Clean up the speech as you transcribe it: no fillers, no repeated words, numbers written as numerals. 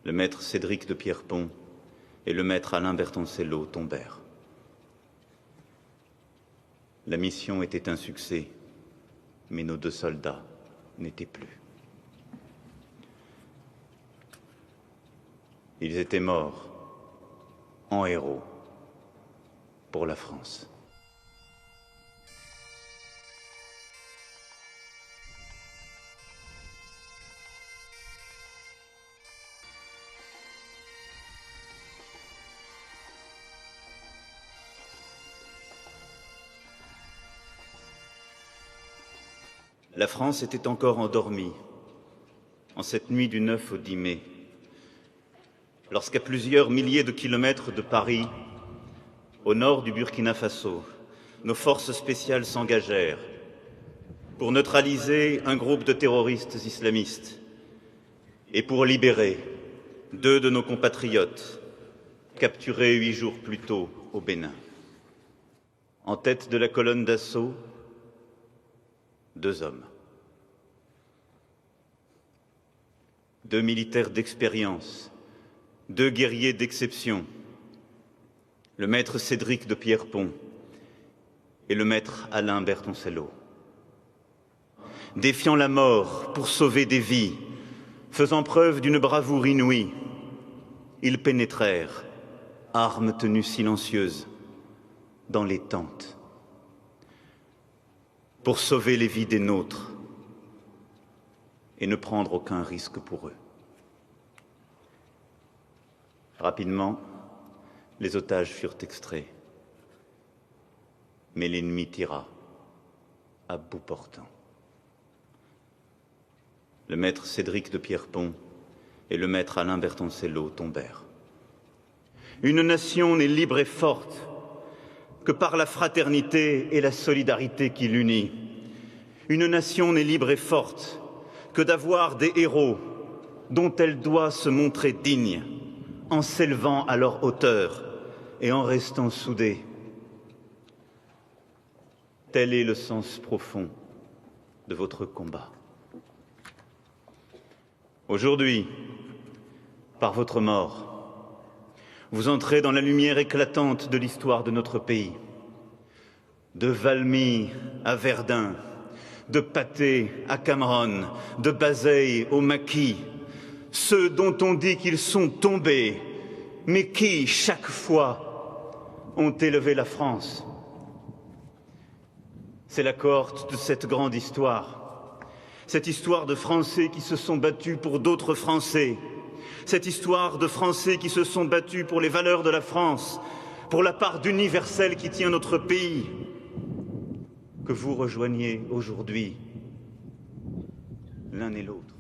le maître Cédric de Pierrepont et le maître Alain Bertoncello tombèrent. La mission était un succès, mais nos 2 soldats n'étaient plus. Ils étaient morts en héros pour la France. La France était encore endormie en cette nuit du 9 au 10 mai, lorsqu'à plusieurs milliers de kilomètres de Paris, au nord du Burkina Faso, nos forces spéciales s'engagèrent pour neutraliser un groupe de terroristes islamistes et pour libérer 2 de nos compatriotes capturés 8 jours plus tôt au Bénin. En tête de la colonne d'assaut, 2 hommes. 2 militaires d'expérience, 2 guerriers d'exception, le maître Cédric de Pierrepont et le maître Alain Bertoncello. Défiant la mort pour sauver des vies, faisant preuve d'une bravoure inouïe, ils pénétrèrent, armes tenues silencieuses, dans les tentes, pour sauver les vies des nôtres et ne prendre aucun risque pour eux. Rapidement, les otages furent extraits, mais l'ennemi tira à bout portant. Le maître Cédric de Pierrepont et le maître Alain Bertoncello tombèrent. Une nation n'est libre et forte que par la fraternité et la solidarité qui l'unit. Une nation n'est libre et forte que d'avoir des héros dont elle doit se montrer digne, en s'élevant à leur hauteur et en restant soudée. Tel est le sens profond de votre combat. Aujourd'hui, par votre mort, vous entrez dans la lumière éclatante de l'histoire de notre pays. De Valmy à Verdun, de Patay à Cameroun, de Bazeilles au Maquis, ceux dont on dit qu'ils sont tombés, mais qui, chaque fois, ont élevé la France. C'est la cohorte de cette grande histoire, cette histoire de Français qui se sont battus pour d'autres Français, cette histoire de Français qui se sont battus pour les valeurs de la France, pour la part d'universel qui tient notre pays, que vous rejoignez aujourd'hui l'un et l'autre.